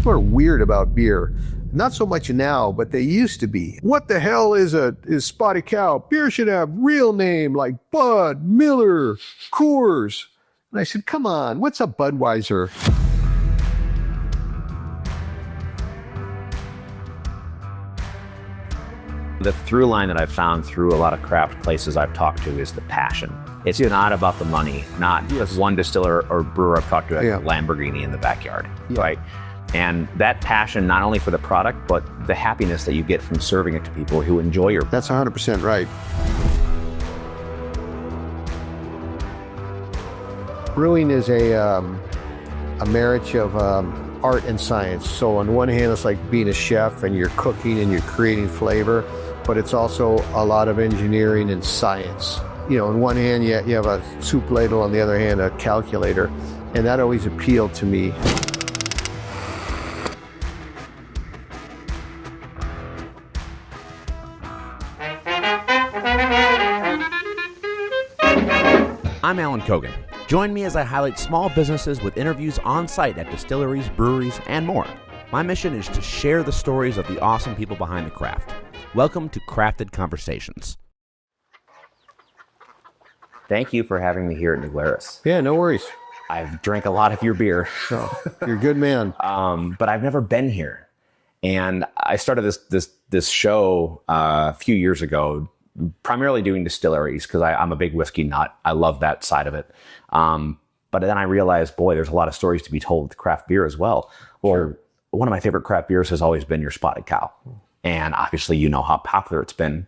People are weird about beer. Not so much now, but they used to be. What the hell is Spotted Cow? Beer should have real name like Bud, Miller, Coors. And I said, come on, what's a Budweiser? The through line that I've found through a lot of craft places I've talked to is the passion. It's not about the money, not just one distiller or brewer I've talked to at Lamborghini in the backyard, right? And that passion, not only for the product, but the happiness that you get from serving it to people who enjoy your... That's 100% right. Brewing is a marriage of art and science. So on one hand, it's like being a chef and you're cooking and you're creating flavor, but it's also a lot of engineering and science. You know, on one hand, you have a soup ladle, on the other hand, a calculator, and that always appealed to me. I'm Alan Kogan. Join me as I highlight small businesses with interviews on site at distilleries, breweries, and more. My mission is to share the stories of the awesome people behind the craft. Welcome to Crafted Conversations. Thank you for having me here at Glarus. Yeah, no worries. I've drank a lot of your beer. Oh, you're a good man. But I've never been here. And I started this show a few years ago, primarily doing distilleries because I'm a big whiskey nut. I love that side of it. But then I realized, boy, there's a lot of stories to be told with craft beer as well. Or one of my favorite craft beers has always been your Spotted Cow. And obviously, you know how popular it's been.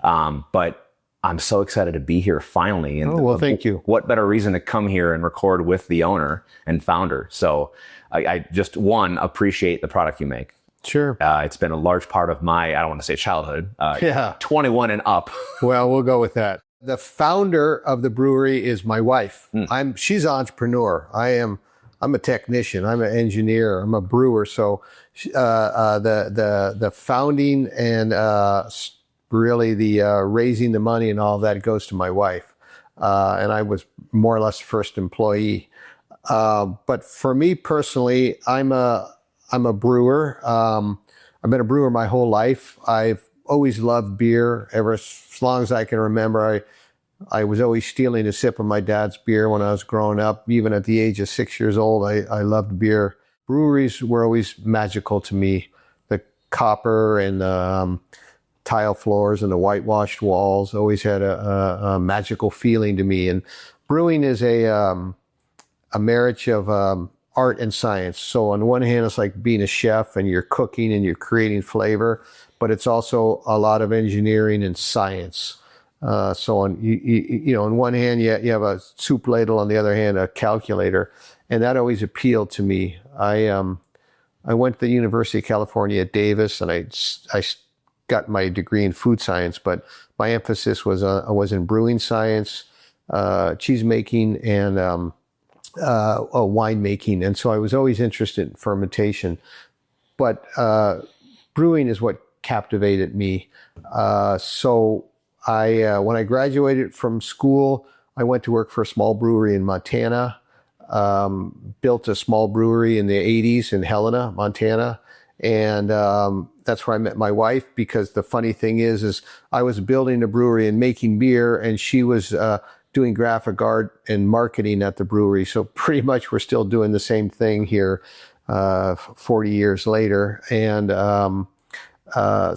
But I'm so excited to be here finally. And thank you. What better reason to come here and record with the owner and founder? So I just, appreciate the product you make. Sure. It's been a large part of my, I don't want to say childhood, 21 and up. Well, we'll go with that. The founder of the brewery is my wife. She's an entrepreneur. I'm a technician. I'm an engineer. I'm a brewer. So the founding and really the raising the money and all that goes to my wife. And I was more or less the first employee. But for me personally, I'm a brewer. I've been a brewer my whole life. I've always loved beer ever as long as I can remember. I was always stealing a sip of my dad's beer when I was growing up. Even at the age of 6 years old, I loved beer. Breweries were always magical to me. The copper and the tile floors and the whitewashed walls always had a magical feeling to me. And brewing is a marriage of art and science. So on one hand, it's like being a chef and you're cooking and you're creating flavor, but it's also a lot of engineering and science. So on on one hand, you have a soup ladle, on the other hand, a calculator, and that always appealed to me. I went to the University of California at Davis, and I got my degree in food science, but my emphasis was in brewing science, cheese making, and wine making. And so I was always interested in fermentation, but brewing is what captivated me. So when I graduated from school, I went to work for a small brewery in Montana, built a small brewery in the 80s in Helena, Montana. And that's where I met my wife, because the funny thing is I was building a brewery and making beer, and she was doing graphic art and marketing at the brewery. So pretty much we're still doing the same thing here 40 years later. And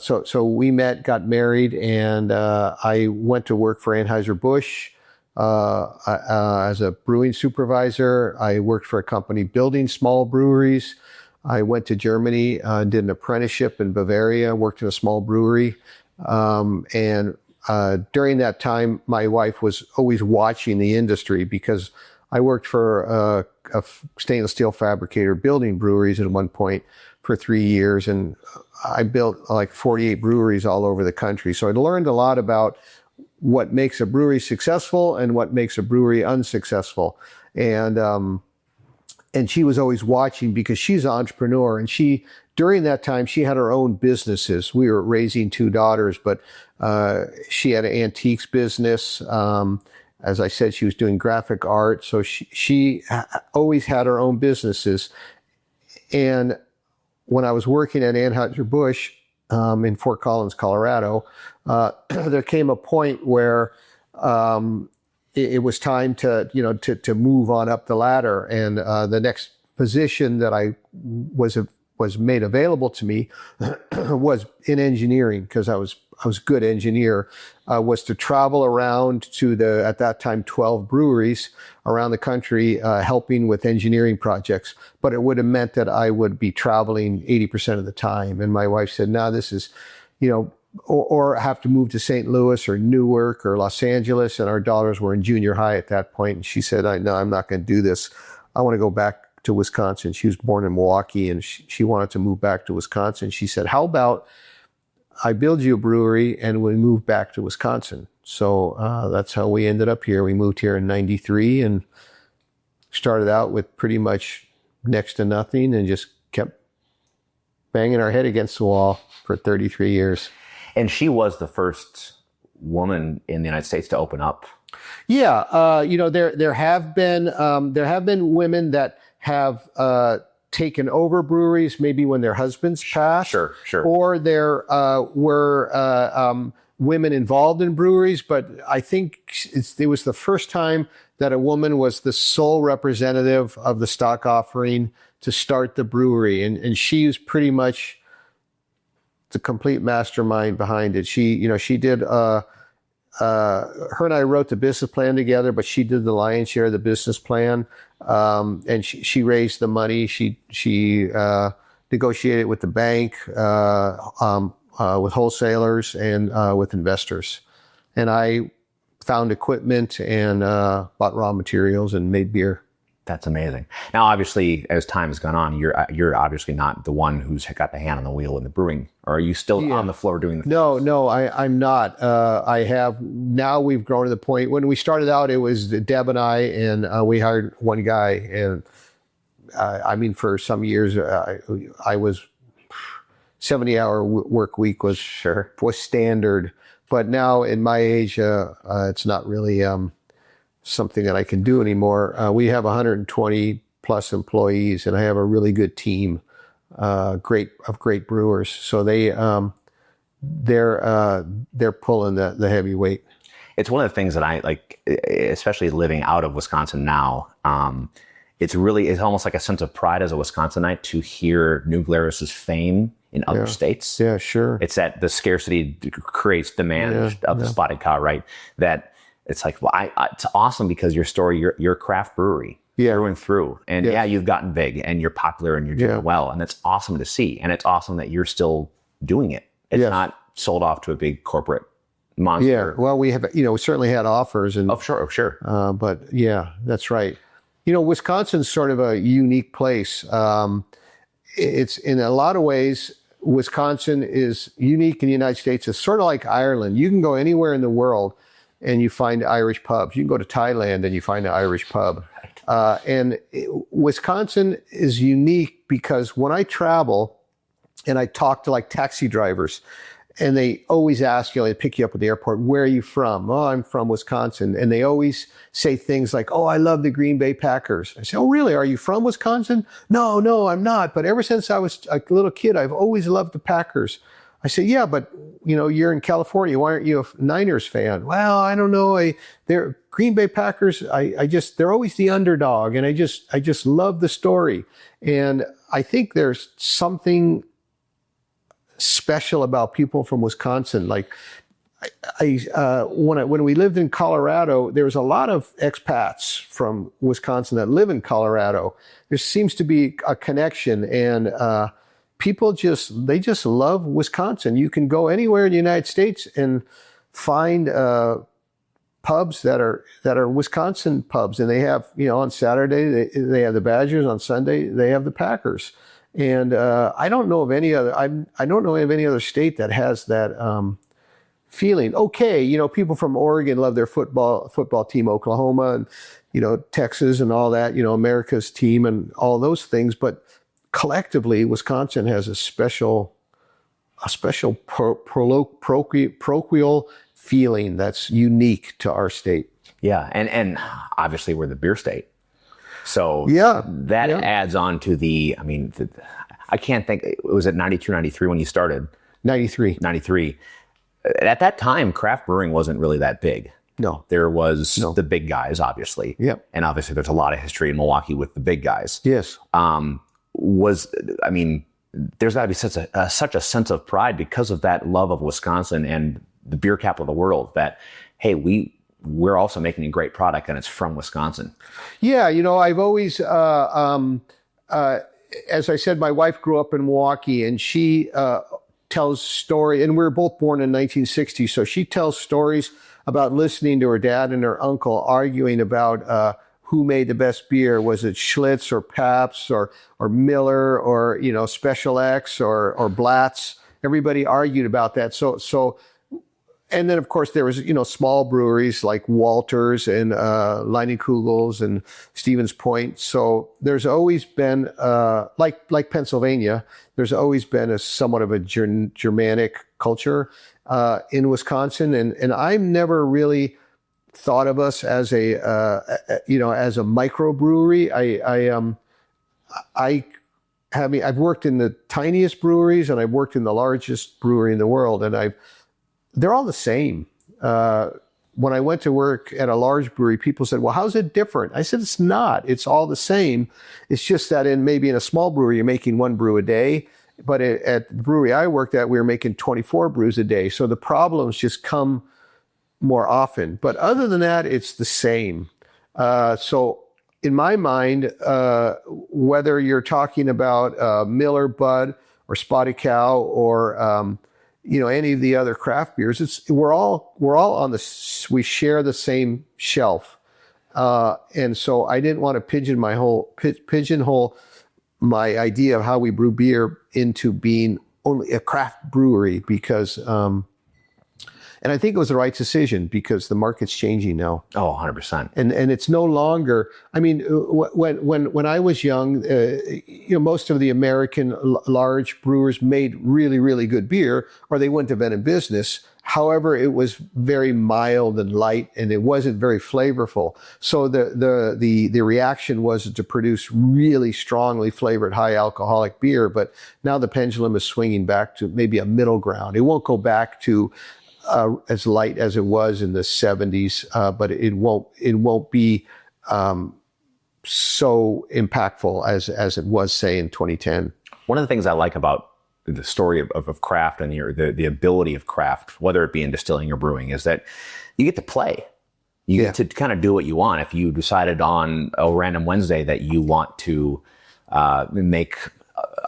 so we met, got married, and I went to work for Anheuser-Busch as a brewing supervisor. I worked for a company building small breweries. I went to Germany, did an apprenticeship in Bavaria, worked in a small brewery. And during that time, my wife was always watching the industry, because I worked for a stainless steel fabricator building breweries at one point for 3 years. And I built like 48 breweries all over the country. So I learned a lot about what makes a brewery successful and what makes a brewery unsuccessful. And she was always watching, because she's an entrepreneur, and during that time, she had her own businesses. We were raising 2 daughters, but she had an antiques business. As I said, she was doing graphic art. So she always had her own businesses. And when I was working at Anheuser-Busch in Fort Collins, Colorado, there came a point where it was time to move on up the ladder, and the next position that I was made available to me was in engineering, because I was a good engineer, was to travel around to the, at that time, 12 breweries around the country, helping with engineering projects. But it would have meant that I would be traveling 80% of the time. And my wife said, no, this is, or have to move to St. Louis or Newark or Los Angeles. And our daughters were in junior high at that point. And she said, no, I'm not going to do this. I want to go back to Wisconsin. She was born in Milwaukee, and she wanted to move back to Wisconsin. She said, how about I build you a brewery and we move back to Wisconsin? So that's how we ended up here. We moved here in 93 and started out with pretty much next to nothing and just kept banging our head against the wall for 33 years. And she was the first woman in the United States to open up. Yeah, there have been women that have taken over breweries, maybe when their husbands passed. Sure. Or there were women involved in breweries, but I think it was the first time that a woman was the sole representative of the stock offering to start the brewery, and she was pretty much the complete mastermind behind it. She did. Her and I wrote the business plan together, but she did the lion's share of the business plan, and she raised the money. She negotiated with the bank, with wholesalers, and with investors. And I found equipment and bought raw materials and made beer. That's amazing. Now, obviously, as time has gone on, you're obviously not the one who's got the hand on the wheel in the brewing. Or are you still on the floor doing the things? No, I'm not. I have, now we've grown to the point, when we started out, it was Deb and I, and we hired one guy. And for some years, I was 70-hour work week was standard. But now in my age, it's not really something that I can do anymore. We have 120 plus employees, and I have a really good team, great brewers. So they're pulling the heavy weight. It's one of the things that I like, especially living out of Wisconsin now. It's almost like a sense of pride as a Wisconsinite to hear New Glarus's fame in other states. Yeah, sure. It's that the scarcity creates demand of the spotted cow, right? That it's like, well, it's awesome because your story, you're a craft brewery through and through. And you've gotten big and you're popular and you're doing well. And it's awesome to see. And it's awesome that you're still doing it. It's not sold off to a big corporate monster. Yeah, well, we have, we certainly had offers. And sure. But yeah, that's right. Wisconsin's sort of a unique place. It's in a lot of ways, Wisconsin is unique in the United States. It's sort of like Ireland. You can go anywhere in the world and you find Irish pubs. You can go to Thailand and you find an Irish pub. Wisconsin is unique because when I travel and I talk to like taxi drivers, and they always ask, they pick you up at the airport, where are you from? Oh, I'm from Wisconsin. And they always say things like, oh, I love the Green Bay Packers. I say, oh, really? Are you from Wisconsin? No, I'm not. But ever since I was a little kid, I've always loved the Packers. I say, yeah, but you're in California. Why aren't you a Niners fan? Well, I don't know. They're Green Bay Packers. They're always the underdog, and I just love the story. And I think there's something special about people from Wisconsin. Like when we lived in Colorado, there was a lot of expats from Wisconsin that live in Colorado. There seems to be a connection, and people just love Wisconsin. You can go anywhere in the United States and find pubs that are Wisconsin pubs, and they have, on Saturday they have the Badgers, on Sunday they have the Packers. And I don't know of any other. I don't know of any other state that has that feeling. Okay, people from Oregon love their football team, Oklahoma, and Texas, and all that. America's team, and all those things. But collectively, Wisconsin has a special parochial feeling that's unique to our state. Yeah, and obviously we're the beer state. So that adds on to the, I can't think, was it 92, 93 when you started? 93. 93. At that time, craft brewing wasn't really that big. No. There was the big guys, obviously. Yep. And obviously there's a lot of history in Milwaukee with the big guys. Yes. There's got to be such a sense of pride because of that love of Wisconsin and the beer capital of the world that, hey, we're also making a great product and it's from Wisconsin. Yeah, I've always, as I said, my wife grew up in Milwaukee, and she tells story, and we were both born in 1960, so she tells stories about listening to her dad and her uncle arguing about who made the best beer. Was it Schlitz or Pabst or Miller or Special X or Blatz? Everybody argued about that. So, and then of course there was small breweries like Walters and Leinenkugel's and Stevens Point. So there's always been like Pennsylvania. There's always been a somewhat of a Germanic culture in Wisconsin, and I've never really thought of us as a as a microbrewery. I've worked in the tiniest breweries and I've worked in the largest brewery in the world, and they're all the same. When I went to work at a large brewery, people said, well, how's it different? I said, it's not. It's all the same. It's just that maybe in a small brewery, you're making 1 brew a day. But at the brewery I worked at, we were making 24 brews a day. So the problems just come more often. But other than that, it's the same. So in my mind, whether you're talking about Miller, Bud, or Spotted Cow, or any of the other craft beers, we're all on we share the same shelf. And so I didn't want to pigeonhole my idea of how we brew beer into being only a craft brewery, because and I think it was the right decision because the market's changing now. Oh, 100%. And it's no longer, when I was young, most of the American large brewers made really, really good beer, or they wouldn't have been in business. However, it was very mild and light, and it wasn't very flavorful. So the reaction was to produce really strongly flavored, high alcoholic beer. But now the pendulum is swinging back to maybe a middle ground. It won't go back to as light as it was in the 70s, but it won't be so impactful as it was, say, in 2010. One of the things I like about the story of craft and the ability of craft, whether it be in distilling or brewing, is that you get to play. You get to kind of do what you want. If you decided on a random Wednesday that you want to make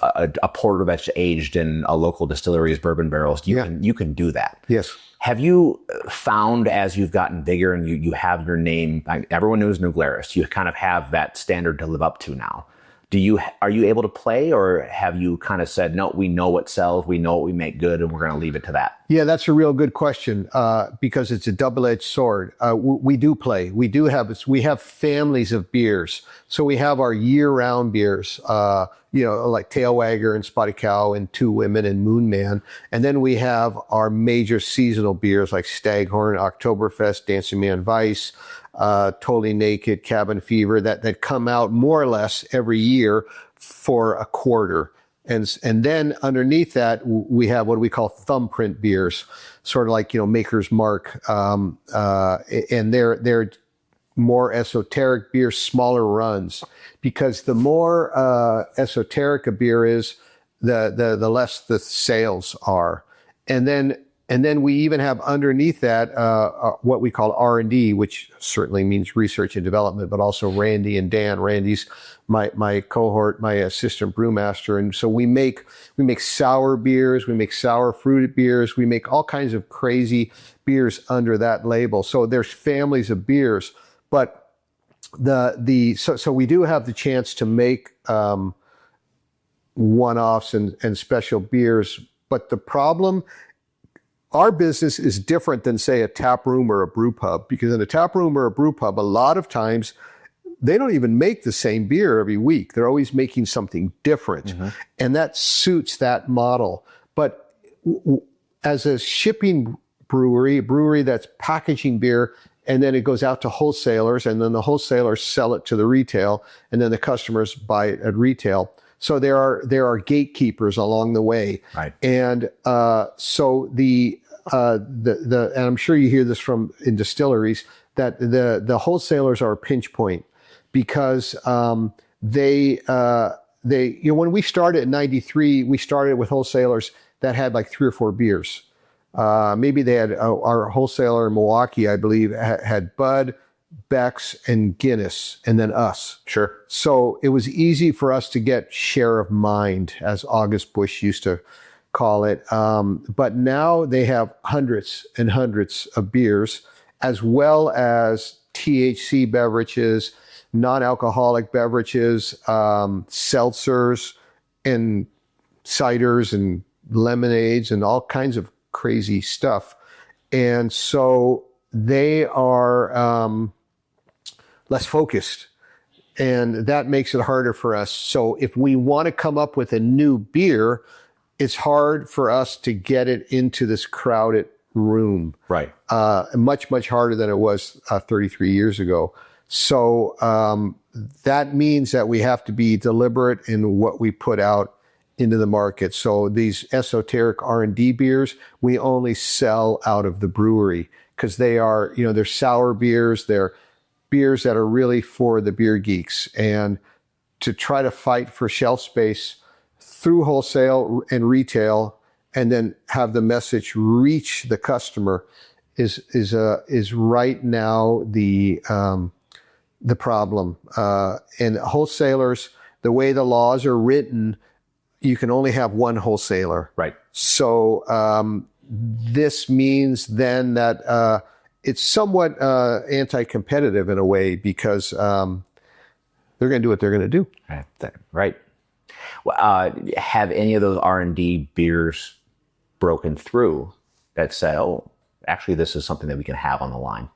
a porter that's aged in a local distillery's bourbon barrels, you can do that. Yes. Have you found, as you've gotten bigger and you have your name, everyone knows New Glarus, you kind of have that standard to live up to now? Are you able to play, or have you kind of said, no, we know what sells, we know what we make good, and we're going to leave it to that? Yeah, that's a real good question, because it's a double-edged sword. We do play. We have families of beers. So we have our year-round beers, like Tailwagger and Spotted Cow and Two Women and Moon Man. And then we have our major seasonal beers like Staghorn, Oktoberfest, Dancing Man Weiss, Totally Naked, Cabin Fever, that come out more or less every year for a quarter. And then underneath that, we have what we call thumbprint beers, sort of like, Maker's Mark. And they're more esoteric beers, smaller runs, because the more esoteric a beer is, the less the sales are. And then we even have underneath that what we call R&D, which certainly means research and development, but also Randy and Dan. Randy's my cohort, my assistant brewmaster, and so we make sour beers, we make sour fruited beers, we make all kinds of crazy beers under that label. So there's families of beers, but so we do have the chance to make one-offs and special beers, but the problem. Our business is different than, say, a tap room or a brew pub, because in a tap room or a brew pub, a lot of times they don't even make the same beer every week. They're always making something different. Mm-hmm. And that suits that model. But as a shipping brewery, a brewery that's packaging beer, and then it goes out to wholesalers, and then the wholesalers sell it to the retail, and then the customers buy it at retail. So there are gatekeepers along the way. Right. And so and I'm sure you hear this in distilleries, that the wholesalers are a pinch point, because they when we started in '93, we started with wholesalers that had like 3 or 4 beers. Maybe they had our wholesaler in Milwaukee, I believe, had Bud, Beck's, and Guinness, and then us. Sure. So it was easy for us to get share of mind, as August Busch used to call it. But now they have hundreds and hundreds of beers, as well as THC beverages, non-alcoholic beverages, seltzers, and ciders, and lemonades, and all kinds of crazy stuff. And so they are less focused, and that makes it harder for us. So if we want to come up with a new beer, it's hard for us to get it into this crowded room. Right. Much, much harder than it was 33 years ago. So that means that we have to be deliberate in what we put out into the market. So these esoteric R&D beers, we only sell out of the brewery, because they are, they're sour beers. They're beers that are really for the beer geeks. And to try to fight for shelf space through wholesale and retail, and then have the message reach the customer is right now the problem. And wholesalers, the way the laws are written, you can only have one wholesaler. Right. So this means then that it's somewhat anti-competitive in a way, because they're going to do what they're going to do. Right. Have any of those R&D beers broken through that said, oh, actually, this is something that we can have on the line?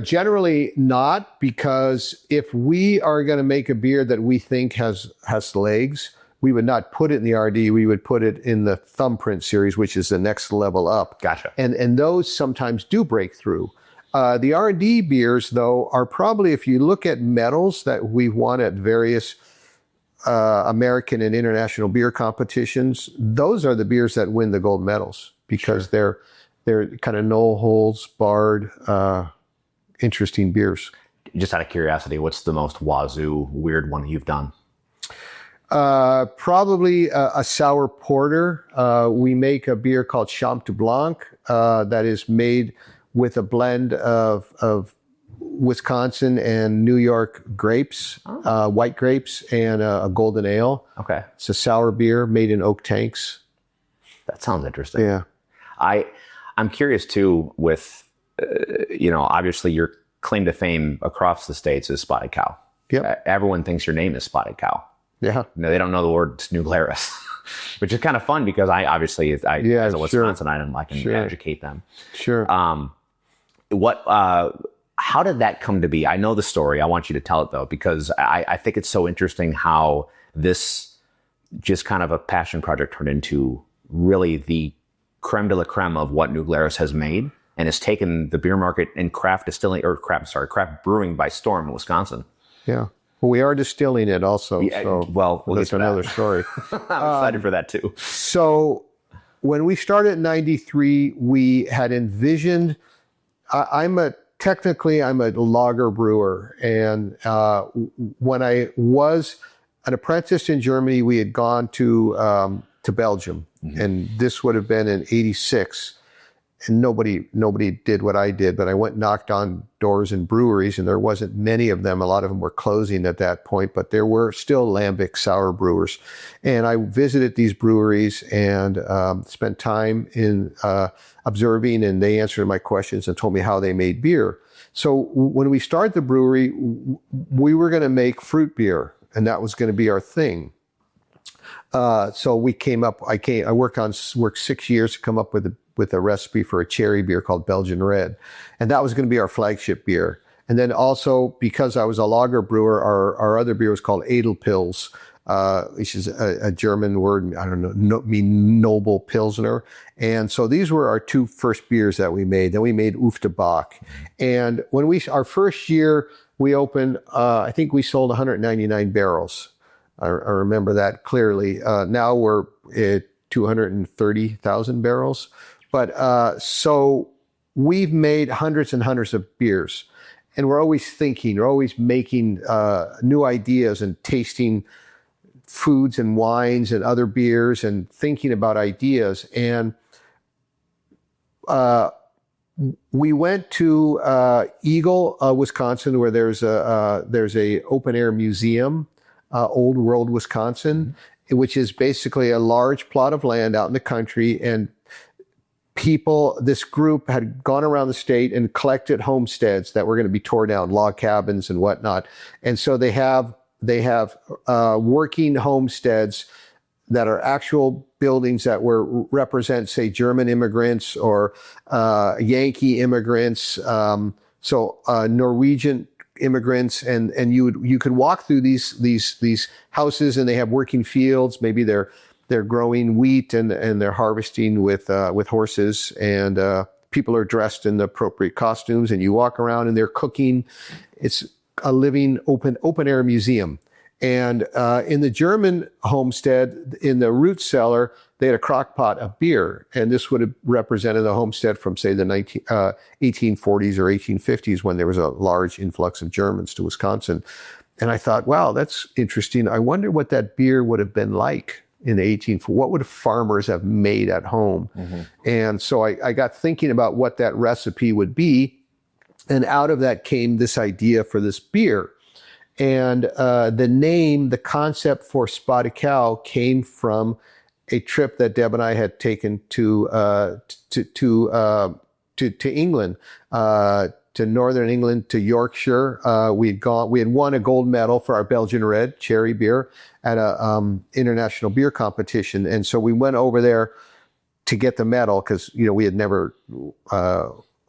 Generally not, because if we are going to make a beer that we think has legs, we would not put it in the RD. We would put it in the thumbprint series, which is the next level up. Gotcha. And those sometimes do break through. The R&D beers, though, are probably, if you look at medals that we've won at various American and international beer competitions, those are the beers that win the gold medals, because they're kind of no holds barred, interesting beers. Just out of curiosity, what's the most wazoo weird one you've done? Probably a sour porter. We make a beer called Champ de Blanc that is made with a blend of Wisconsin and New York grapes, white grapes, and a golden ale. Okay. It's a sour beer made in oak tanks. That sounds interesting. Yeah. I'm curious too with, obviously your claim to fame across the States is Spotted Cow. Yep. Everyone thinks your name is Spotted Cow. Yeah. No, they don't know the word New Glarus, which is kind of fun because I as a Wisconsinite, I can educate them. Sure. How did that come to be? I know the story. I want you to tell it though, because I think it's so interesting how this just kind of a passion project turned into really the creme de la creme of what New Glarus has made and has taken the beer market and craft brewing by storm in Wisconsin. Yeah. Well, we are distilling it also. Yeah, so we'll that's another story. I'm excited for that too. So when we started in 93, we had envisioned, I'm a lager brewer. And when I was an apprentice in Germany, we had gone to Belgium. Mm-hmm. And this would have been in 86. And nobody did what I did, but I went and knocked on doors in breweries, and there wasn't many of them. A lot of them were closing at that point, but there were still lambic sour brewers. And I visited these breweries and spent time in observing, and they answered my questions and told me how they made beer. So when we started the brewery, we were going to make fruit beer, and that was going to be our thing. So we came up. I worked 6 years to come up with a recipe for a cherry beer called Belgian Red, and that was going to be our flagship beer. And then also, because I was a lager brewer, our other beer was called Edelpils, which is a German word. I don't know, mean noble pilsner. And so these were our two first beers that we made. Then we made Ufte Bock. And when our first year we opened, I think we sold 199 barrels. I remember that clearly. Now we're at 230,000 barrels. But so we've made hundreds and hundreds of beers. And we're always thinking, we're always making new ideas and tasting foods and wines and other beers and thinking about ideas. And we went to Eagle, Wisconsin, where there's a open air museum, Old World Wisconsin, which is basically a large plot of land out in the country. And this group had gone around the state and collected homesteads that were going to be torn down, log cabins and whatnot. And so they have working homesteads that are actual buildings that represent, say, German immigrants or Yankee immigrants, Norwegian immigrants, and you could walk through these houses, and they have working fields. Maybe they're growing wheat and they're harvesting with horses, and people are dressed in the appropriate costumes, and you walk around and they're cooking. It's a living open air museum. And in the German homestead, in the root cellar, they had a crock pot of beer. And this would have represented a homestead from, say, the 1840s or 1850s, when there was a large influx of Germans to Wisconsin. And I thought, wow, that's interesting. I wonder what that beer would have been like in the 1840s. What would farmers have made at home? Mm-hmm. And so I got thinking about what that recipe would be. And out of that came this idea for this beer. And the concept for Spotted Cow came from a trip that Deb and I had taken to England, to northern England, to Yorkshire. We had won a gold medal for our Belgian Red cherry beer at a international beer competition, and so we went over there to get the medal because we had never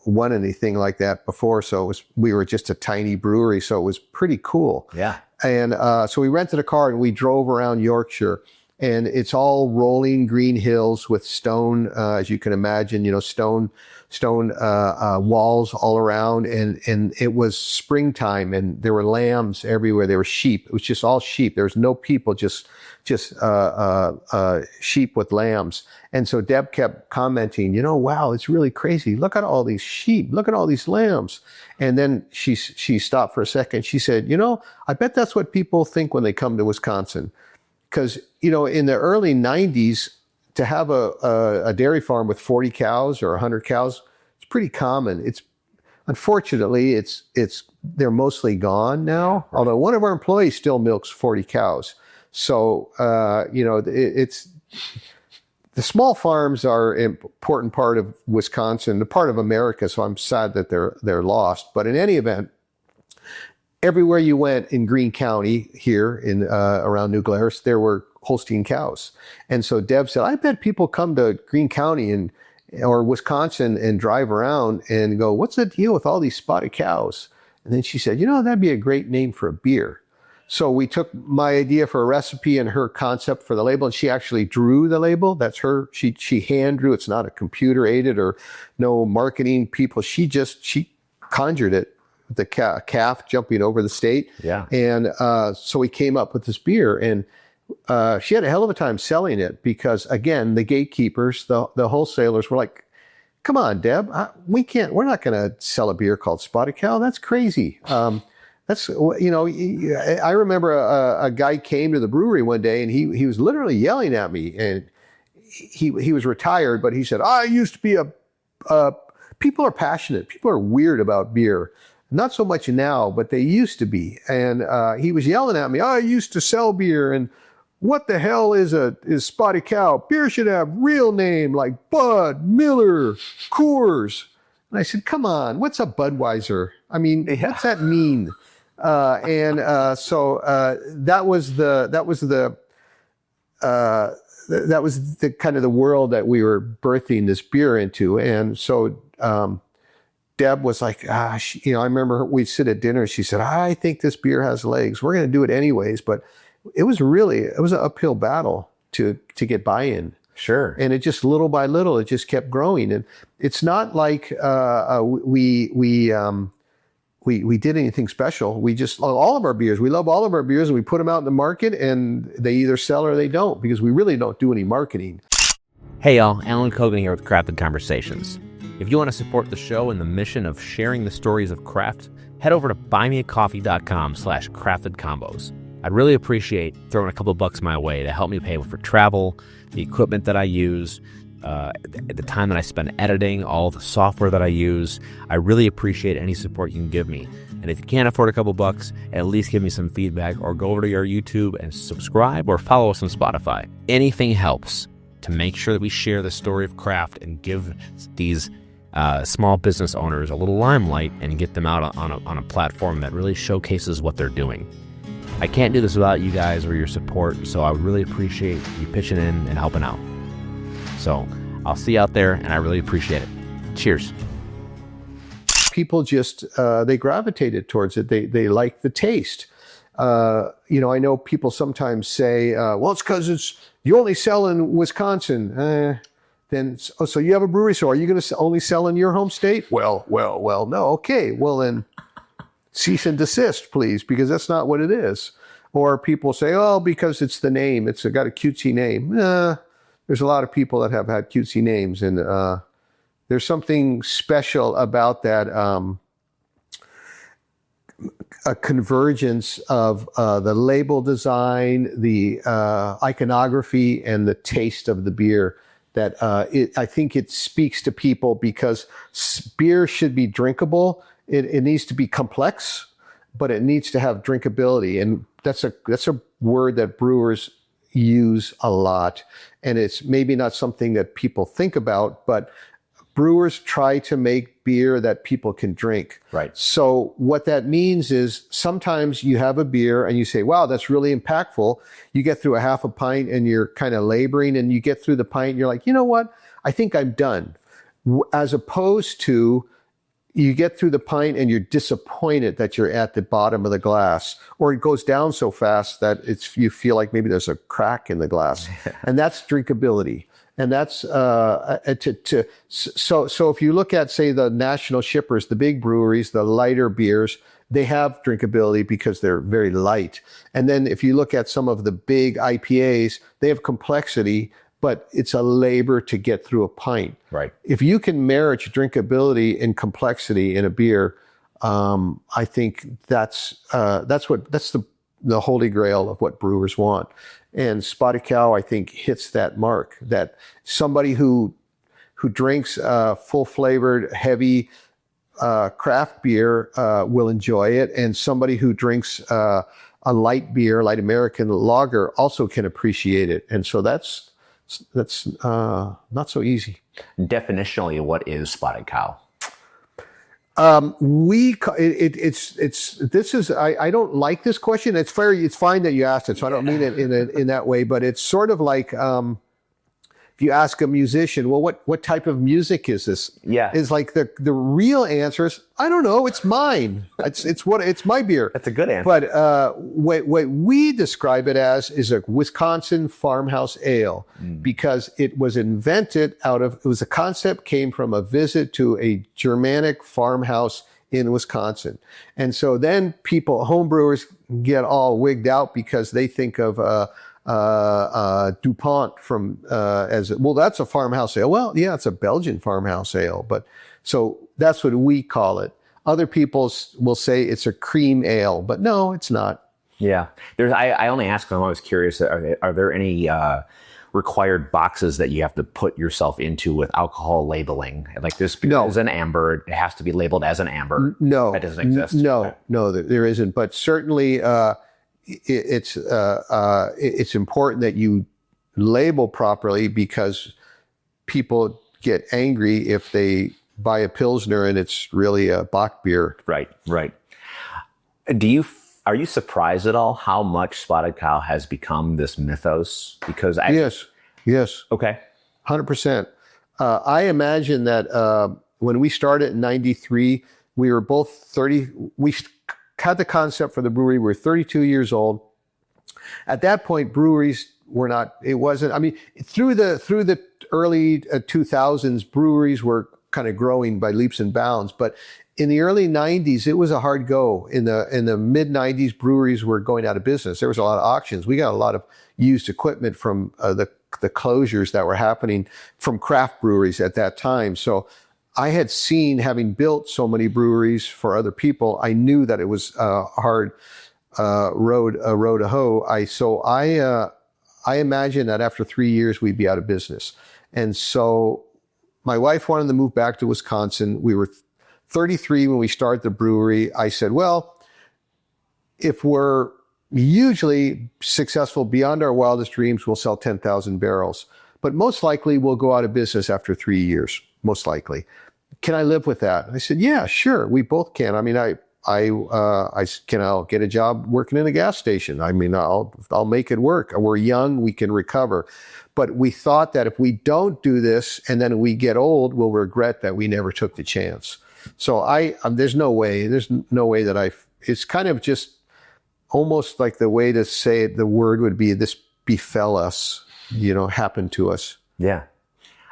won anything like that before. So we were just a tiny brewery, so it was pretty cool. Yeah. And so we rented a car and we drove around Yorkshire, and it's all rolling green hills with stone, as you can imagine, stone walls all around. And it was springtime, and there were lambs everywhere. There were sheep. It was just all sheep. There was no people, just sheep with lambs. And so Deb kept commenting, wow, it's really crazy. Look at all these sheep. Look at all these lambs. And then she stopped for a second. She said, I bet that's what people think when they come to Wisconsin. Because, in the early 90s, to have a dairy farm with 40 cows or 100 cows, it's pretty common. Unfortunately, they're mostly gone now. Right. Although one of our employees still milks 40 cows. So, the small farms are an important part of Wisconsin, a part of America. So I'm sad that they're lost. But in any event, everywhere you went in Greene County here in around New Glarus, there were Holstein cows. And so Deb said, I bet people come to Greene County or Wisconsin and drive around and go, what's the deal with all these spotted cows? And then she said, that'd be a great name for a beer. So we took my idea for a recipe and her concept for the label, and she actually drew the label. That's her. She hand drew. It's not a computer aided or no marketing people. She conjured it. The calf jumping over the state. Yeah. And so we came up with this beer, and she had a hell of a time selling it because, again, the gatekeepers, the wholesalers were like, come on, Deb, we're not going to sell a beer called Spotted Cow. That's crazy. I remember a guy came to the brewery one day, and he was literally yelling at me, and he was retired, but he said, I used to be people are passionate. People are weird about beer. Not so much now, but they used to be. And he was yelling at me, I used to sell beer, and what the hell is Spotted Cow? Beer should have real name like Bud, Miller, Coors. And I said, come on, what's a Budweiser? I mean, what's that mean? So that was the kind of the world that we were birthing this beer into. And so Deb was like, I remember we'd sit at dinner. She said, I think this beer has legs. We're going to do it anyways. But it was an uphill battle to get buy-in. Sure. And it just little by little, it just kept growing. And it's not like we did anything special. We just, all of our beers, we love all of our beers, and we put them out in the market, and they either sell or they don't, because we really don't do any marketing. Hey y'all, Alan Kogan here with Crafted Conversations. If you want to support the show and the mission of sharing the stories of craft, head over to buymeacoffee.com/craftedcombos. I'd really appreciate throwing a couple bucks my way to help me pay for travel, the equipment that I use, the time that I spend editing, all the software that I use. I really appreciate any support you can give me. And if you can't afford a couple bucks, at least give me some feedback, or go over to our YouTube and subscribe, or follow us on Spotify. Anything helps to make sure that we share the story of craft and give these small business owners a little limelight and get them out on a platform that really showcases what they're doing. I can't do this without you guys or your support, so I would really appreciate you pitching in and helping out. So I'll see you out there, and I really appreciate it. Cheers. People just, they gravitated towards it. They like the taste. I know people sometimes say, well, it's because you only sell in Wisconsin. So you have a brewery, so are you going to only sell in your home state? Well, no. Okay, well then cease and desist, please, because that's not what it is. Or people say, oh, because it's the name. It's got a cutesy name. There's a lot of people that have had cutesy names, and there's something special about that, a convergence of the label design, the iconography, and the taste of the beer. That I think it speaks to people, because beer should be drinkable. It needs to be complex, but it needs to have drinkability, and that's a word that brewers use a lot. And it's maybe not something that people think about, but brewers try to make beer that people can drink. Right. So what that means is sometimes you have a beer and you say, wow, that's really impactful. You get through a half a pint and you're kind of laboring, and you get through the pint and you're like, you know what? I think I'm done. As opposed to you get through the pint and you're disappointed that you're at the bottom of the glass, or it goes down so fast that you feel like maybe there's a crack in the glass. And that's drinkability. And that's so if you look at, say, the national shippers, the big breweries, the lighter beers, they have drinkability because they're very light. And then if you look at some of the big IPAs, they have complexity, but it's a labor to get through a pint. Right. If you can marriage drinkability and complexity in a beer, I think that's the holy grail of what brewers want. And Spotted Cow, I think, hits that mark. That somebody who drinks full flavored, heavy craft beer will enjoy it, and somebody who drinks a light beer, light American lager, also can appreciate it. And so that's not so easy. Definitionally, what is Spotted Cow? I don't like this question. It's fair. It's fine that you asked it. So I don't mean it in that way, but it's sort of like, if you ask a musician, well, what type of music is this? Yeah. Is like the real answer is, I don't know. It's mine. It's my beer. That's a good answer. But what we describe it as is a Wisconsin farmhouse ale, because it was invented it was a concept came from a visit to a Germanic farmhouse in Wisconsin. And so then homebrewers get all wigged out because they think of DuPont from as well. That's a farmhouse ale. Well, yeah, it's a Belgian farmhouse ale, but so that's what we call it. Other people will say it's a cream ale, but no, it's not. Yeah, I only ask because I'm always curious. Are there any required boxes that you have to put yourself into with alcohol labeling? Like this is an amber, it has to be labeled as an amber. No, that doesn't exist. No, there isn't. But certainly, it's important that you label properly, because people get angry if they buy a Pilsner and it's really a Bock beer. Right. Are you surprised at all how much Spotted Cow has become this mythos? Because yes. Okay. 100%. I imagine that when we started in 93, we were both 30. We had the concept for the brewery. We were 32 years old. At that point, breweries were not. It wasn't. I mean, through the early 2000s, breweries were kind of growing by leaps and bounds. But in the early 90s, it was a hard go. In the mid 90s, breweries were going out of business. There was a lot of auctions. We got a lot of used equipment from the closures that were happening from craft breweries at that time. So I had seen, having built so many breweries for other people, I knew that it was a hard road to hoe. I imagined that after 3 years, we'd be out of business. And so my wife wanted to move back to Wisconsin. We were 33 when we started the brewery. I said, well, if we're hugely successful beyond our wildest dreams, we'll sell 10,000 barrels. But most likely we'll go out of business after 3 years, most likely. Can I live with that? I said, yeah, sure. We both can. I mean, I'll get a job working in a gas station. I mean, I'll make it work. We're young, we can recover. But we thought that if we don't do this and then we get old, we'll regret that we never took the chance. So there's no way that it's kind of just almost like the way to say it, the word would be, this befell us, happened to us. Yeah.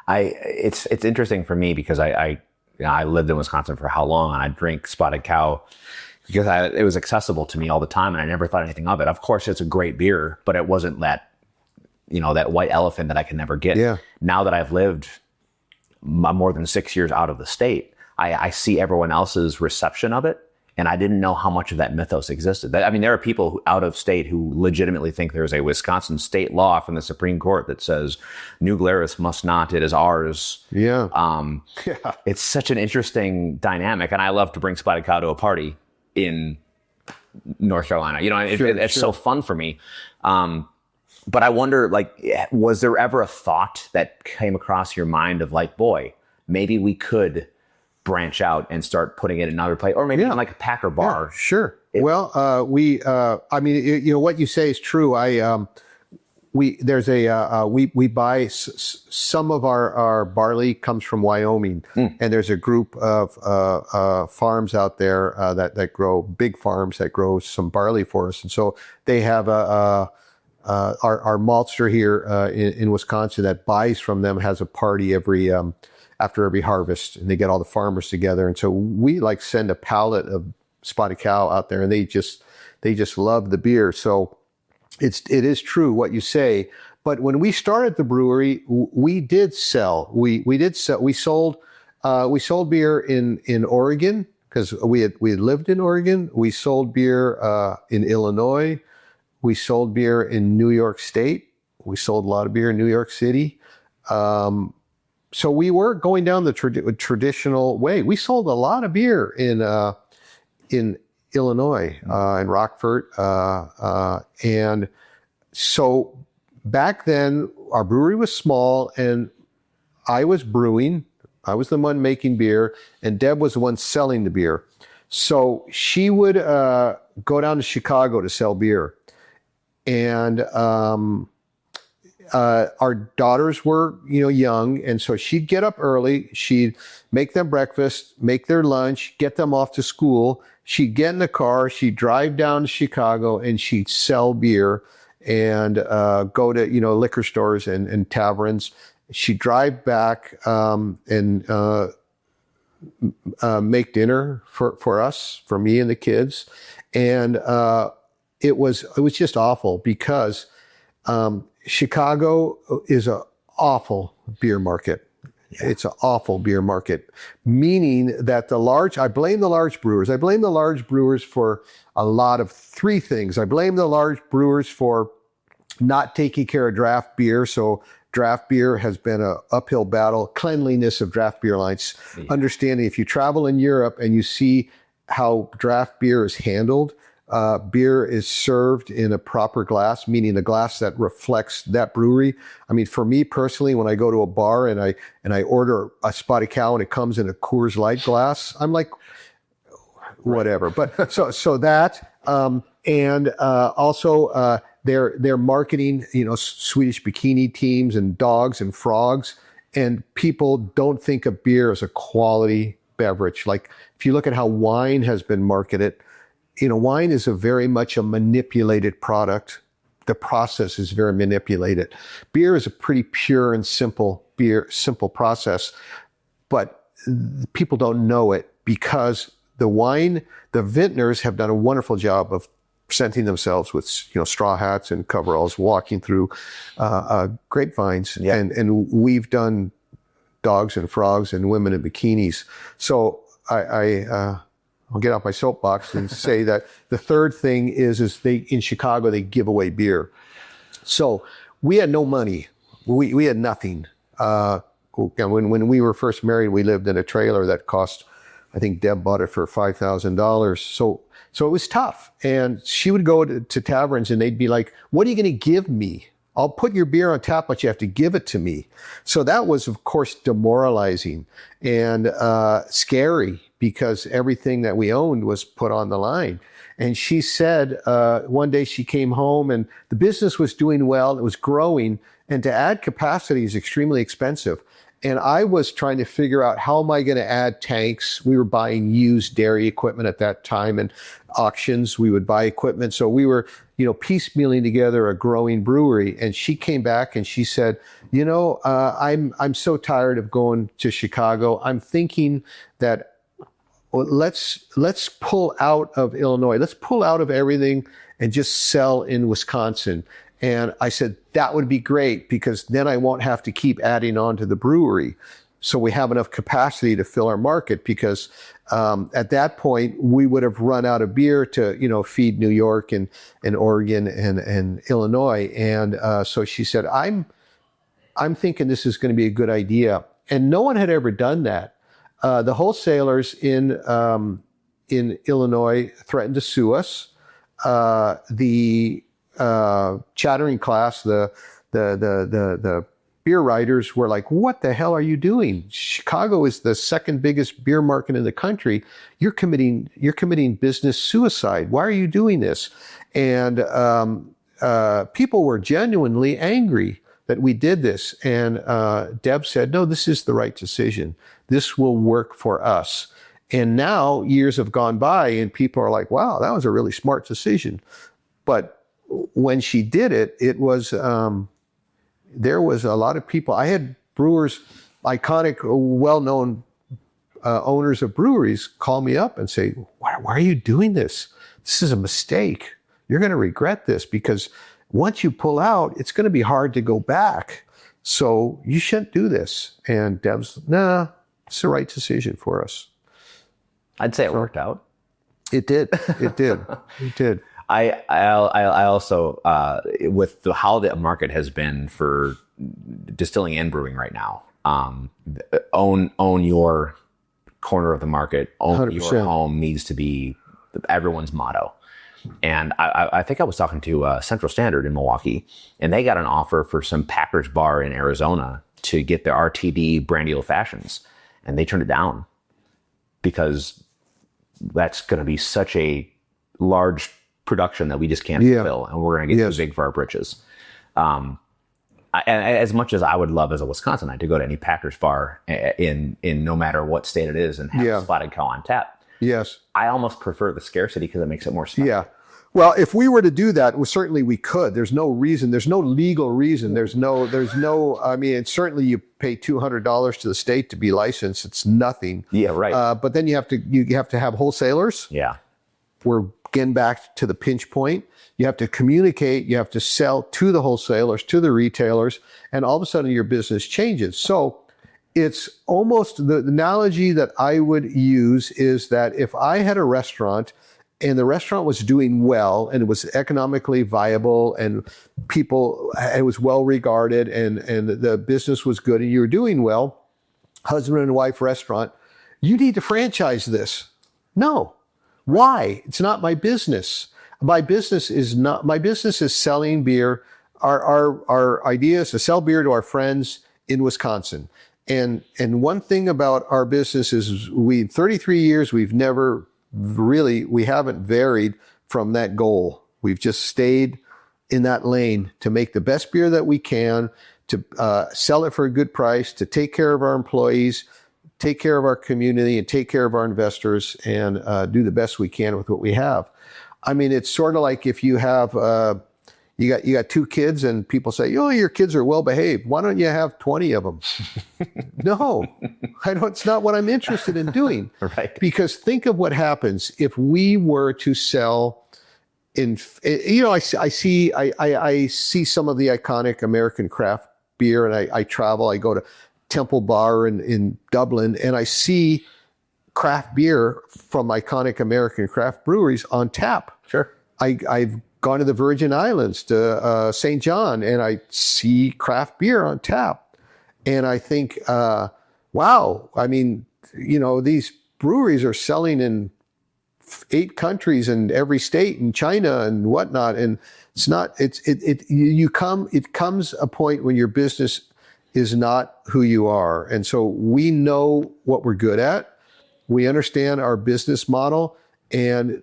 It's interesting for me because I lived in Wisconsin for how long, and I drink Spotted Cow because it was accessible to me all the time, and I never thought anything of it. Of course, it's a great beer, but it wasn't that white elephant that I can never get. Yeah. Now that I've lived more than 6 years out of the state, I see everyone else's reception of it, and I didn't know how much of that mythos existed. I mean, there are people out of state who legitimately think there's a Wisconsin state law from the Supreme Court that says New Glarus must not, it is ours. Yeah. It's such an interesting dynamic, and I love to bring Spotted Cow to a party in North Carolina. It's so fun for me. But I wonder, was there ever a thought that came across your mind of boy, maybe we could branch out and start putting it in another place, or maybe in like a packer bar? Yeah, sure. We what you say is true. We buy some of our barley comes from Wyoming, and there's a group of farms out there that grow, big farms that grow some barley for us, and so they have our maltster here in Wisconsin that buys from them has a party after every harvest, and they get all the farmers together, and so we send a pallet of Spotted Cow out there, and they just love the beer. So it is true what you say. But when we started the brewery, we did sell. We sold beer in Oregon because we had lived in Oregon. We sold beer in Illinois. We sold beer in New York State. We sold a lot of beer in New York City. So we were going down the traditional way. We sold a lot of beer in Illinois, in Rockford. And so back then, our brewery was small, and I was brewing. I was the one making beer, and Deb was the one selling the beer. So she would go down to Chicago to sell beer. And our daughters were, young, and so she'd get up early. She'd make them breakfast, make their lunch, get them off to school. She'd get in the car, she'd drive down to Chicago, and she'd sell beer and go to liquor stores and taverns. She'd drive back and make dinner for us, for me and the kids, and it was just awful because Chicago is an awful beer market. Yeah. It's an awful beer market, meaning that I blame the large brewers. I blame the large brewers for a lot of three things. I blame the large brewers for not taking care of draft beer. So draft beer has been an uphill battle. Cleanliness of draft beer lines. Yeah. Understanding if you travel in Europe and you see how draft beer is handled, beer is served in a proper glass, meaning a glass that reflects that brewery. I mean, for me personally, when I go to a bar and I order a Spotted Cow and it comes in a Coors Light glass, I'm like, whatever. But so that, and also they're marketing, Swedish bikini teams and dogs and frogs, and people don't think of beer as a quality beverage. Like if you look at how wine has been marketed, wine is very much a manipulated product. The process is very manipulated. Beer is a pretty pure and simple process, but people don't know it because the vintners have done a wonderful job of presenting themselves with, straw hats and coveralls, walking through grapevines, and we've done dogs and frogs and women in bikinis. So I'll get off my soapbox and say that the third thing is in Chicago they give away beer. So we had no money. We had nothing. When we were first married, we lived in a trailer that cost, I think Deb bought it for $5,000. So it was tough. And she would go to taverns and they'd be like, what are you going to give me? I'll put your beer on tap, but you have to give it to me. So that was, of course, demoralizing and scary because everything that we owned was put on the line. And she said one day she came home and the business was doing well. It was growing. And to add capacity is extremely expensive. And I was trying to figure out how am I going to add tanks. We were buying used dairy equipment at that time and auctions. We would buy equipment. So we were, piecemealing together a growing brewery. And she came back and she said, I'm so tired of going to Chicago. I'm thinking that let's pull out of Illinois. Let's pull out of everything and just sell in Wisconsin. And I said, that would be great because then I won't have to keep adding on to the brewery. So we have enough capacity to fill our market because at that point we would have run out of beer to, feed New York and Oregon and Illinois. And so she said, I'm thinking this is going to be a good idea. And no one had ever done that. The wholesalers in Illinois threatened to sue us. The chattering class, the beer writers were like, what the hell are you doing? Chicago is the second biggest beer market in the country. You're committing business suicide. Why are you doing this? And people were genuinely angry that we did this. And Deb said, no, this is the right decision. This will work for us. And now years have gone by and people are like, wow, that was a really smart decision. But when she did it, it was, there was a lot of people. I had brewers, iconic, well-known owners of breweries call me up and say, why are you doing this? This is a mistake. You're going to regret this because once you pull out, it's going to be hard to go back. So you shouldn't do this. And Deb's, nah, it's the right decision for us. I'd say it worked out. It did. It did. It did. I also, with how the market has been for distilling and brewing right now, own your corner of the market, own 100%. Your home needs to be everyone's motto. And I think I was talking to Central Standard in Milwaukee, and they got an offer for some Packers bar in Arizona to get their RTD brandy old fashions, and they turned it down because that's going to be such a large production that we just can't fulfill, and we're going to get too big for our britches. And as much as I would love as a Wisconsinite to go to any Packers bar in no matter what state it is and have a spotted cow on tap, yes, I almost prefer the Scarcity because it makes it more special. Yeah. Well, if we were to do that, well, certainly we could. There's no reason. There's no legal reason. There's no, I mean, certainly you pay $200 to the state to be licensed. It's nothing. Yeah, right. But then you have to have wholesalers. Yeah. We're getting back to the pinch point. You have to communicate. You have to sell to the wholesalers, to the retailers, and all of a sudden your business changes. So it's almost the analogy that I would use is that if I had a restaurant and the restaurant was doing well and it was economically viable and it was well regarded and the business was good and you were doing well, husband and wife restaurant, you need to franchise this. No. Why? It's not my business. My business is selling beer. Our idea is to sell beer to our friends in Wisconsin. And one thing about our business is 33 years, we haven't varied from that goal. We've just stayed in that lane to make the best beer that we can, to sell it for a good price, to take care of our employees, take care of our community, and take care of our investors, and do the best we can with what we have. I mean, it's sort of like if you have you got two kids and people say, oh, your kids are well behaved. Why don't you have 20 of them? No. It's not what I'm interested in doing. Right. Because think of what happens if we were to sell I see some of the iconic American craft beer, and I travel. I go to Temple Bar in Dublin, and I see craft beer from iconic American craft breweries on tap. Sure. I've gone to the Virgin Islands, to St. John, and I see craft beer on tap. And I think, wow, I mean, these breweries are selling in 8 countries in every state in China and whatnot. And it comes a point when your business is not who you are. And so we know what we're good at. We understand our business model, and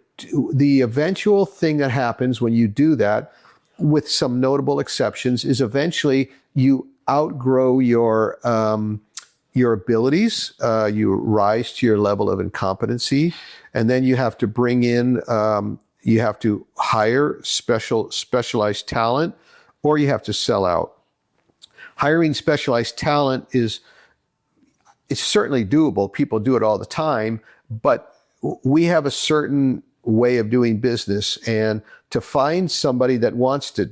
the eventual thing that happens when you do that, with some notable exceptions, is eventually you outgrow your abilities. You rise to your level of incompetency, and then you have to bring in, you have to hire specialized talent, or you have to sell out. Hiring specialized talent it's certainly doable. People do it all the time, but we have a certain way of doing business, and to find somebody that wants to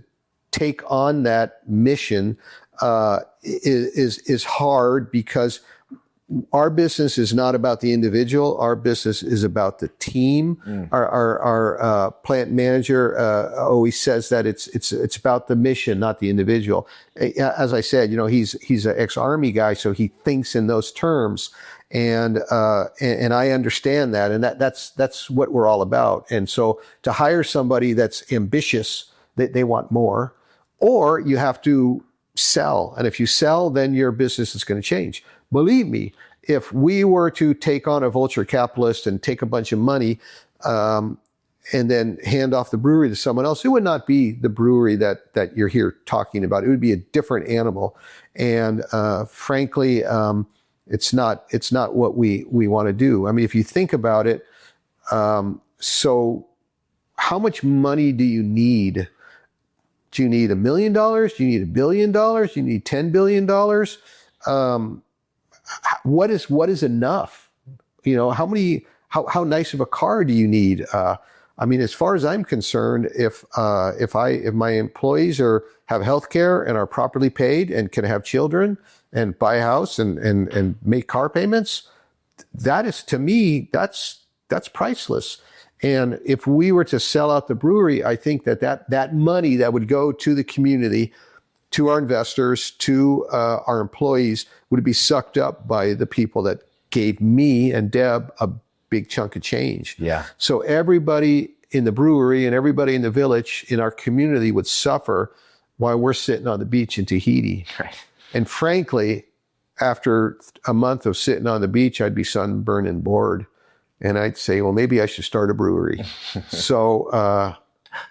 take on that mission is hard, because our business is not about the individual. Our business is about the team. Our plant manager always says that it's about the mission, not the individual. As I said, he's an ex-Army guy, so he thinks in those terms, and I understand that, and that's what we're all about. And so to hire somebody that's ambitious, they want more, or you have to sell. And if you sell, then your business is going to change. Believe me, if we were to take on a vulture capitalist and take a bunch of money and then hand off the brewery to someone else, it would not be the brewery that you're here talking about. It would be a different animal. And frankly, it's not what we want to do. I mean, if you think about it, so how much money do you need? Do you need $1 million? Do you need $1 billion? Do you need $10 billion? What is enough? How nice of a car do you need? I mean, as far as I'm concerned, if my employees have health care and are properly paid and can have children and buy a house and make car payments, that is, to me, that's priceless. And if we were to sell out the brewery, I think that money that would go to the community, to our investors, to our employees, would be sucked up by the people that gave me and Deb a big chunk of change. Yeah. So everybody in the brewery and everybody in the village in our community would suffer while we're sitting on the beach in Tahiti. Right. And frankly, after a month of sitting on the beach, I'd be sunburned and bored. And I'd say, well, maybe I should start a brewery. So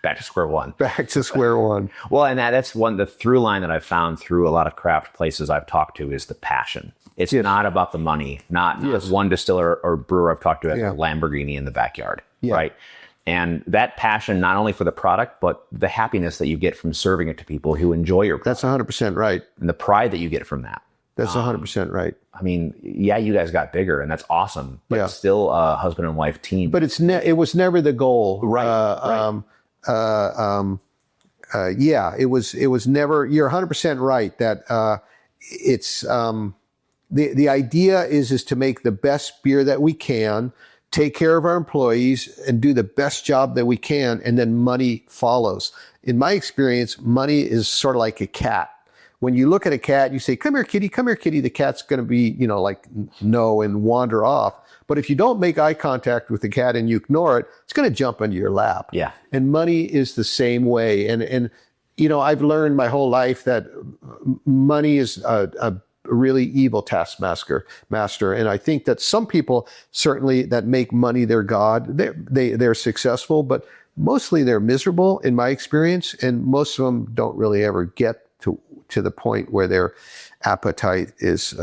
back to square one. Back to square one. Well, and that's the through line that I've found through a lot of craft places I've talked to is the passion. It's not about the money, not one distiller or brewer I've talked to has a Lamborghini in the backyard, right? And that passion, not only for the product, but the happiness that you get from serving it to people who enjoy your product. That's 100% right. And the pride that you get from that. That's 100% right. I mean, yeah, you guys got bigger, and that's awesome. But it's still a husband and wife team. But it was never the goal. Right. It was never. You're 100% right that it's the idea is to make the best beer that we can, take care of our employees, and do the best job that we can, and then money follows. In my experience, money is sort of like a cat. When you look at a cat, you say, "Come here, kitty, come here, kitty." The cat's going to be, no, and wander off. But if you don't make eye contact with the cat and you ignore it, it's going to jump into your lap. Yeah. And money is the same way. And I've learned my whole life that money is a really evil taskmaster. And I think that some people certainly that make money their god, they're successful, but mostly they're miserable in my experience. And most of them don't really ever get to the point where their appetite is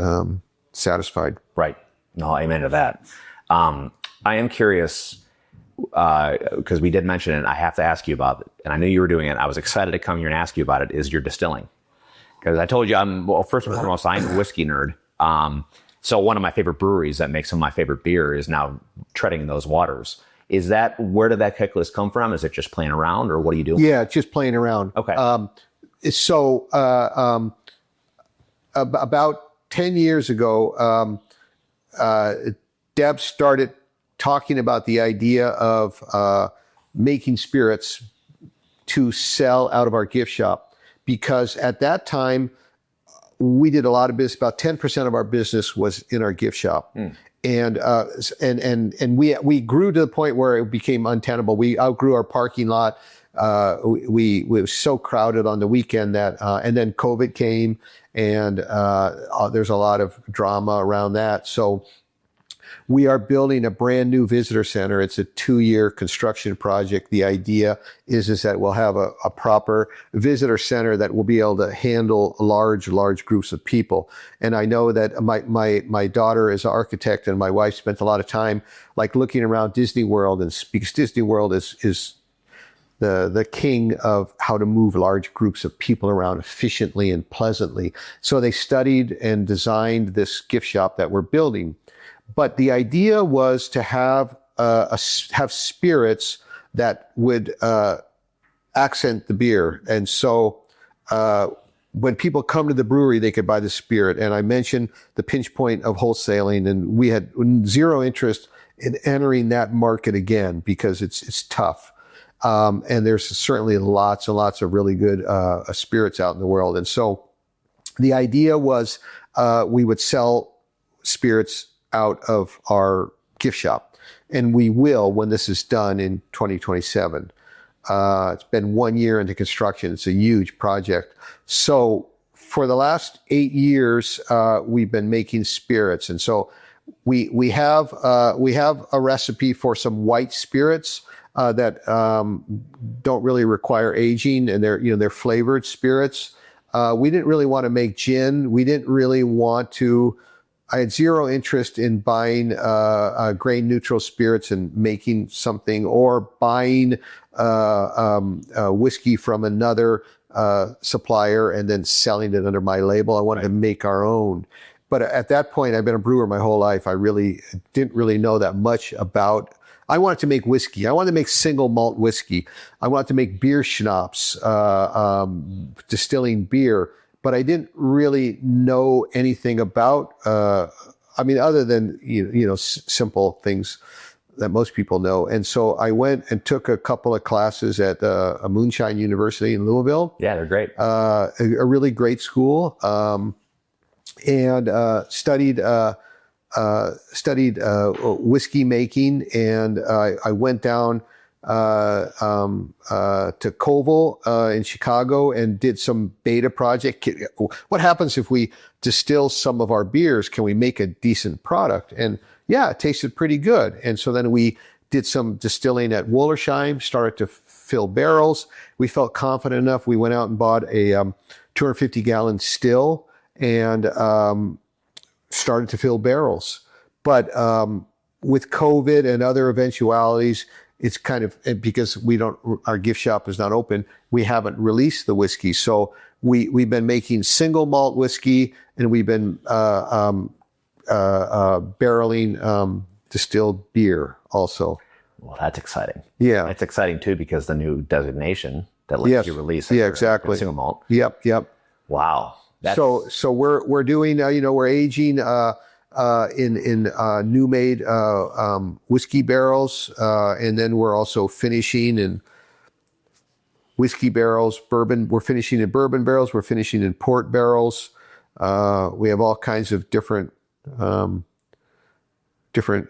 satisfied. Right. No, amen to that. I am curious, because we did mention it, I have to ask you about it. And I knew you were doing it. I was excited to come here and ask you about it, is your distilling. Because I told you, first and foremost, I'm a whiskey nerd. So one of my favorite breweries that makes some of my favorite beer is now treading those waters. Where did that calculus come from? Is it just playing around, or what do you do? Yeah, just playing around. Okay. About 10 years ago, Deb started talking about the idea of making spirits to sell out of our gift shop, because at that time we did a lot of business. About 10% of our business was in our gift shop. And we grew to the point where it became untenable. We outgrew our parking lot. We were so crowded on the weekend that, and then COVID came, and there's a lot of drama around that. So we are building a brand new visitor center. It's a 2-year construction project. The idea is that we'll have a proper visitor center that will be able to handle large groups of people. And I know that my daughter is an architect, and my wife spent a lot of time like looking around Disney World, and because Disney World is the king of how to move large groups of people around efficiently and pleasantly. So they studied and designed this gift shop that we're building. But the idea was to have spirits that would accent the beer. And so when people come to the brewery, they could buy the spirit. And I mentioned the pinch point of wholesaling, and we had zero interest in entering that market again because it's tough. And there's certainly lots and lots of really good spirits out in the world. And so the idea was we would sell spirits out of our gift shop. And we will when this is done in 2027. It's been 1 year into construction. It's a huge project. So for the last 8 years, we've been making spirits. And so we have a recipe for some white spirits that don't really require aging, and they're flavored spirits. We didn't really want to make gin. We didn't really want to. I had zero interest in buying grain neutral spirits and making something, or buying whiskey from another supplier and then selling it under my label. I wanted to make our own. But at that point, I've been a brewer my whole life. I really didn't really know that much about. I wanted to make whiskey. I wanted to make single malt whiskey. I wanted to make beer schnapps, distilling beer. But I didn't really know anything about, other than, simple things that most people know. And so I went and took a couple of classes at a Moonshine University in Louisville. Yeah, they're great. A really great school, and studied whiskey making. And I went down to Colville in Chicago and did some beta project. What happens if we distill some of our beers? Can we make a decent product? And yeah, it tasted pretty good. And so then we did some distilling at Wollersheim, started to fill barrels. We felt confident enough. We went out and bought a 250-gallon still and started to fill barrels. But with COVID and other eventualities, it's kind of, because our gift shop is not open, we haven't released the whiskey. So we've been making single malt whiskey, and we've been barreling distilled beer also. Well, that's exciting. Yeah. It's exciting too, because the new designation that lets you release exactly. single malt. Yep. Wow. So we're doing, we're aging in new made whiskey barrels, and then we're also finishing in whiskey barrels, bourbon. We're finishing in bourbon barrels. We're finishing in port barrels. We have all kinds of different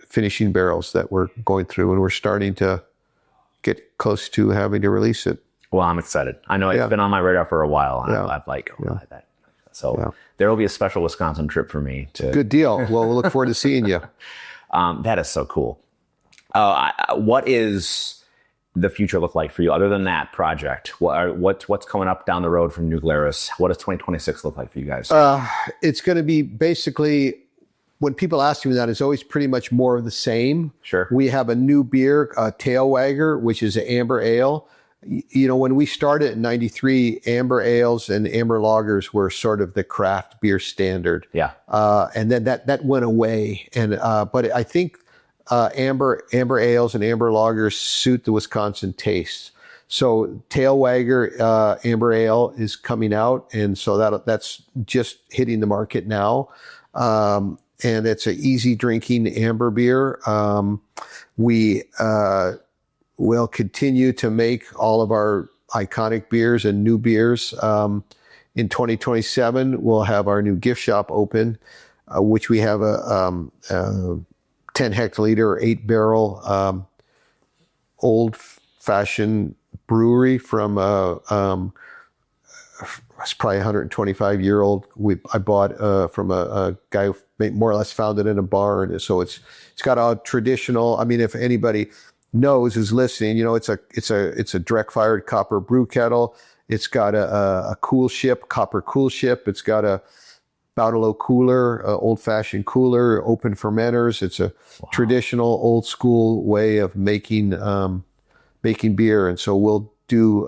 finishing barrels that we're going through, and we're starting to get close to having to release it. Well, I'm excited. I know it's been on my radar for a while, and I've that. So there will be a special Wisconsin trip for me. Good deal. Well, we'll look forward to seeing you. That is so cool. What is the future look like for you other than that project? What's coming up down the road from New Glarus? What does 2026 look like for you guys? It's going to be basically, when people ask me that, it's always pretty much more of the same. Sure. We have a new beer, Tailwagger, which is an amber ale. when we started in '93, amber ales and amber lagers were sort of the craft beer standard. Yeah. And then that went away. And but I think amber ales and amber lagers suit the Wisconsin taste. So Tailwagger Amber Ale is coming out, and so that's just hitting the market now. And it's an easy drinking amber beer. We will continue to make all of our iconic beers and new beers. In 2027, we'll have our new gift shop open, which we have a 10 hectoliter, 8 barrel old fashioned brewery from it's probably 125-year-old. I bought from a guy who more or less founded in a barn. So it's got a traditional. I mean, if anybody knows who's listening, it's a direct fired copper brew kettle. It's got a copper cool ship. It's got a Baudelow cooler, old fashioned cooler, open fermenters. It's a traditional old school way of making beer. And so we'll do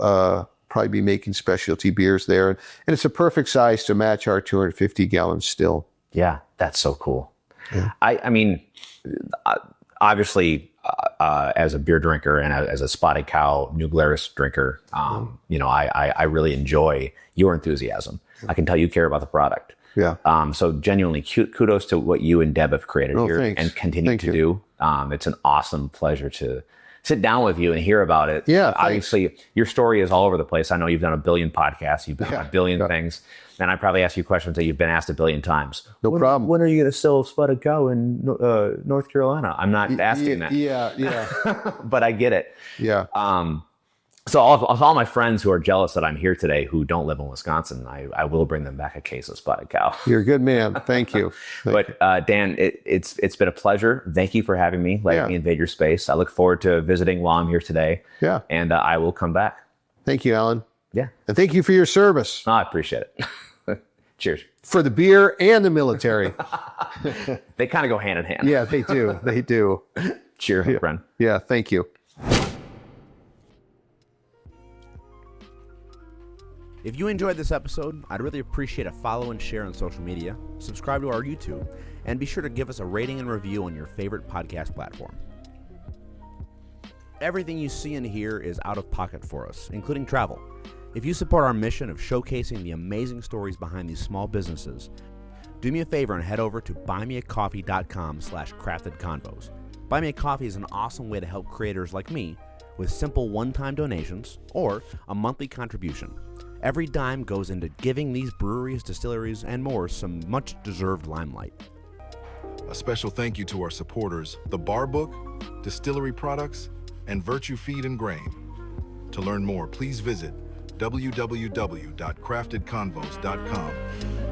probably be making specialty beers there. And it's a perfect size to match our 250 gallon still. Yeah, that's so cool. Yeah. I mean, obviously, as a beer drinker and as a Spotted Cow New Glarus drinker, I really enjoy your enthusiasm. I can tell you care about the product. Yeah. So genuinely kudos to what you and Deb have created here thanks. and continue to do. It's an awesome pleasure to sit down with you and hear about it. Yeah. Thanks. Obviously, your story is all over the place. I know you've done a billion podcasts. You've done a billion things. And I probably ask you questions that you've been asked a billion times. No problem. When are you going to sell Spotted Cow in North Carolina? I'm not asking that. Yeah. But I get it. Yeah. So all my friends who are jealous that I'm here today who don't live in Wisconsin, I will bring them back a case of Spotted Cow. You're a good man. Thank you. But Dan, it's been a pleasure. Thank you for having me, letting me invade your space. I look forward to visiting while I'm here today. Yeah. And I will come back. Thank you, Alan. Yeah. And thank you for your service. I appreciate it. Cheers. For the beer and the military. They kind of go hand in hand. Yeah, they do. They do. Cheers, friend. Yeah, thank you. If you enjoyed this episode, I'd really appreciate a follow and share on social media, subscribe to our YouTube, and be sure to give us a rating and review on your favorite podcast platform. Everything you see and hear is out of pocket for us, including travel. If you support our mission of showcasing the amazing stories behind these small businesses, do me a favor and head over to buymeacoffee.com/craftedconvos. Buy Me a Coffee is an awesome way to help creators like me with simple one-time donations or a monthly contribution. Every dime goes into giving these breweries, distilleries, and more some much-deserved limelight. A special thank you to our supporters, The Bar Book, Distillery Products, and Virtue Feed and Grain. To learn more, please visit www.craftedconvos.com.